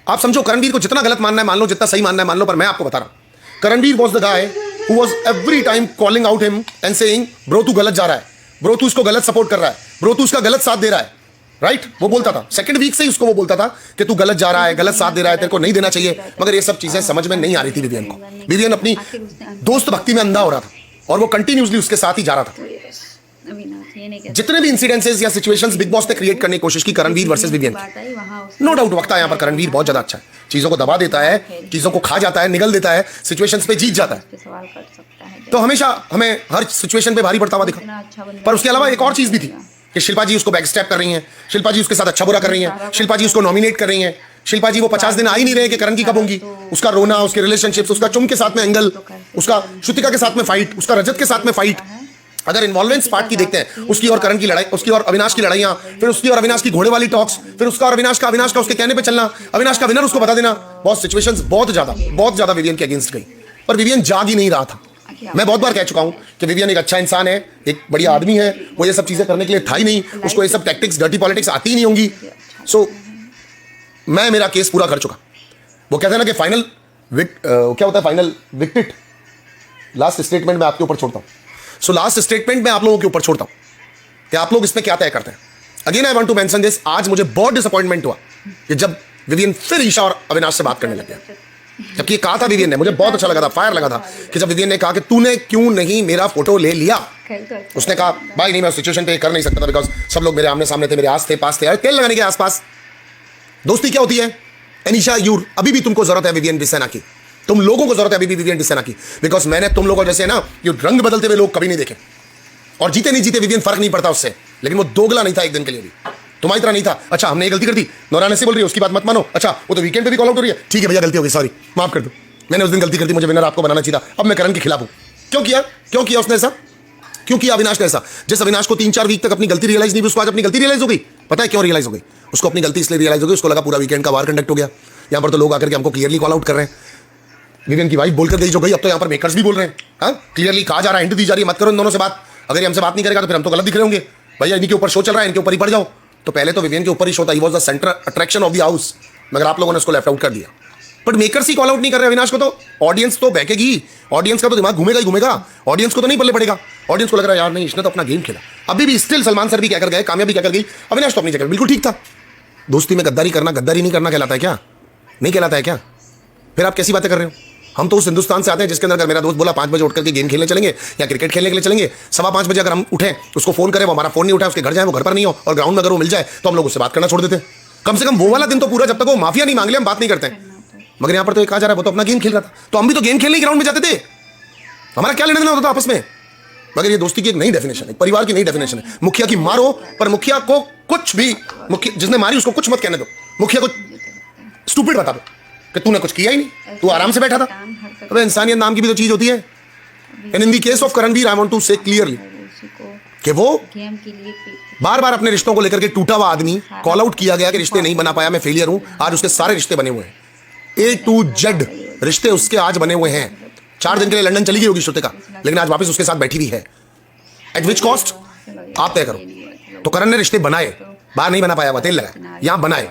आप समझो, करणवीर को जितना गलत मानना है मान लो, जितना सही मानना है मान लो, पर मैं आपको बता रहा हूं, Karanveer was the guy who was every time calling out him and saying bro तू गलत जा रहा है, ब्रो तू इसको गलत सपोर्ट कर रहा है, ब्रो तू उसका गलत साथ दे रहा है, राइट? वो बोलता था सेकंड वीक से ही उसको वो बोलता था कि तू गलत जा रहा है, गलत साथ दे रहा है, तेरे को नहीं देना चाहिए। मगर ये सब चीजें समझ में नहीं आ रही थी विवियन को। विवियन अपनी दोस्त भक्ति में अंधा हो रहा था और वो कंटिन्यूसली उसके साथ ही जा रहा था। जितने भी इंसिडेंसेस या सिचुएशंस बिग बॉस ने क्रिएट करने की कोशिश की Karanveer versus Vivian, no doubt वक्त यहाँ पर करणवीर बहुत ज्यादा अच्छा है, चीजों को दबा देता है, चीजों को खा जाता है, निगल देता है, सिचुएशंस पे जीत जाता है। तो हमेशा हमें हर सिचुएशन पे भारी पड़ता हुआ दिखा। पर उसके अलावा एक और चीज भी थी कि शिल्पा जी उसको बैक स्टेप कर रही हैं, शिल्पा जी उसके साथ अच्छा बुरा कर रही हैं, शिल्पा जी उसको नॉमिनेट कर रही हैं, शिल्पा जी वो 50 दिन आ ही नहीं रहे कि करण की कब होंगी। उसका रोना, उसके रिलेशनशिप्स, उसका चुम के साथ में एंगल, उसका श्रुतिका के साथ में फाइट, उसका रजत के साथ में फाइट, अगर इन्वॉल्वमेंट्स पार्ट की देखते हैं, उसकी और करण की लड़ाई, उसकी और अविनाश की लड़ाइयां, फिर उसकी और अविनाश की घोड़े वाली टॉक्स, फिर उसका और अविनाश का उसके कहने पे चलना, अविनाश का विनर उसको बता देना, बहुत सिचुएशंस बहुत ज्यादा विवियन के अगेंस्ट गई। पर विवियन जाग ही नहीं रहा था। मैं बहुत बार कह चुका हूं कि विवियन एक अच्छा इंसान है, एक बढ़िया आदमी है, वो ये सब चीजें करने के लिए था ही नहीं, उसको ये सब टैक्टिक्स, डर्टी पॉलिटिक्स आती ही नहीं होंगी। सो मैं मेरा केस पूरा कर चुका। वो कहते हैं ना कि फाइनल क्या होता है, फाइनल विक्टिट, लास्ट स्टेटमेंट मैं आपके ऊपर छोड़ता हूं। सो लास्ट स्टेटमेंट मैं आप लोगों के ऊपर छोड़ता हूं कि आप लोग इसमें क्या तय करते हैं। Again I want to mention this, आज मुझे बहुत डिसअपॉइंटमेंट हुआ कि जब विवियन फिर ईशा और अविनाश से बात करने लग गया। जबकि ये कहा था विवियन ने, मुझे बहुत अच्छा लगा था, फायर लगा था कि जब विवियन ने कहा कि तूने क्यों नहीं मेरा फोटो ले लिया। उसने कहा भाई नहीं, मैं सिचुएशन पे कर नहीं सकता था बिकॉज सब लोग मेरे आमने सामने थे, मेरे आस थे, पास थे। अरे तेल लगाने के आसपास दोस्ती क्या होती है? एनिशा यूर, अभी भी तुमको जरूरत है विवियन डिसेना की, तुम लोगों को जरूरत है अभी भी विवियन डिसेना की, बिकॉज मैंने तुम लोगों जैसे ना ये रंग बदलते हुए लोग कभी नहीं देखे। और जीते नहीं जीते विवियन फर्क नहीं पड़ता उससे, लेकिन वो दोगला नहीं था एक दिन के लिए भी, तुम्हारी तरह नहीं था। अच्छा हमने गलती कर दी, नौराना से बोल रही है उसकी बात मत मानो, अच्छा वो तो वीकेंड पे भी कॉल आउट हो रही है, ठीक है भैया गलती हो गई, सॉरी माफ कर दो, मैंने उस दिन गलती कर दी, मुझे विनर आपको बनाना चाहिए था, अब मैं करण के खिलाफ हूं। क्यों किया उसने ऐसा? क्यों किया अविनाश ने ऐसा? जिस अविनाश को 3-4 वीक तक अपनी गलती रियलाइज नहीं हुई, उसको आज अपनी गलती रियलाइज हो गई। पता है क्यों रियलाइज हो गई? उसको अपनी गलती इसलिए रियलाइज हो गई, उसको लगा पूरा वीकेंड का वार कंडक्ट हो गया, यहाँ पर तो लोग आकर के हमको क्लियरली कॉल आउट कर रहे हैं। विवियन की वाइफ बोलकर गई जो गई, अब तो यहाँ पर मेकर्स भी बोल रहे हैं, हाँ क्लियरली कहा जा रहा है, हिंट दी जा रही है, मत करो इन दोनों से बात, अगर ये हमसे बात नहीं करेगा तो फिर हम तो गलत दिख रहे होंगे, भैया इनके ऊपर शो चल रहा है, इनके ऊपर ही पड़ जाओ। तो पहले तो विवियन के ऊपर ही शो था, he was the centre attraction of the house, मगर आप लोगों ने उसको लेफ्ट आउट कर दिया। But makers he call out नहीं कर रहे अविनाश को, तो ऑडियंस तो बहकेगी, ऑडियंस का तो दिमाग घूमेगा ही घूमेगा, ऑडियंस को तो नहीं पल्ले पड़ेगा, ऑडियंस को लग रहा है यार नहीं इसने तो अपना गेम खेला। अभी भी स्टिल सलमान सर भी क्या कर गए, कामयाबी क्या कर गई, अविनाश तो अपनी जगह बिल्कुल ठीक था। दोस्ती में गद्दारी करना, गद्दारी नहीं करना कहलाता है क्या? नहीं कहलाता है क्या? फिर आप कैसी बातें कर रहे हो? हम तो उस हिंदुस्तान से आते हैं जिसके अंदर अगर मेरा दोस्त बोला 5 बजे उठ करके गेम खेलने चलेंगे या क्रिकेट खेलने के लिए चलेंगे, 5:15 बजे अगर हम उठें उसको फोन करें, वो हमारा फोन नहीं उठाए, उसके घर जाए, वो घर पर नहीं हो और ग्राउंड में अगर वो मिल जाए तो हम लोग उससे बात करना छोड़ देते हैं। कम से कम वो वाला दिन तो पूरा, जब तक वो माफिया नहीं मांग ले हम बात नहीं करते हैं। मगर यहाँ पर तो ये कहा जा रहा है वो तो अपना गेम खेल रहा था, तो हम भी तो गेम खेलने ग्राउंड में जाते थे, हमारा क्या लेना देना होता था आपस में। मगर ये दोस्ती की एक नई डेफिनेशन है, परिवार की नई डेफिनेशन है। मुखिया की मारो, पर मुखिया को कुछ भी, मुखिया जिसने मारी उसको कुछ मत कहने दो, मुखिया को स्टूपिड बता दो कि तूने कुछ किया ही नहीं, तू आराम से बैठा था। तो इंसानियत नाम की भी तो चीज होती है। And in the case of Karanveer I want to say clearly कि वो बार बार अपने रिश्तों को लेकर के टूटा हुआ आदमी, कॉल आउट किया गया कि रिश्ते नहीं बना पाया, मैं फेलियर हूं। आज उसके सारे रिश्ते बने हुए हैं, A to Z रिश्ते उसके आज बने हुए हैं। 4 दिन के लिए लंदन चली गई होगी श्रुतिका, लेकिन आज वापस उसके साथ बैठी हुई है। एट विच कॉस्ट आप तय करो। तो करण ने रिश्ते बनाए, बाहर नहीं बना पाया, तेल लगाया, यहां बनाए।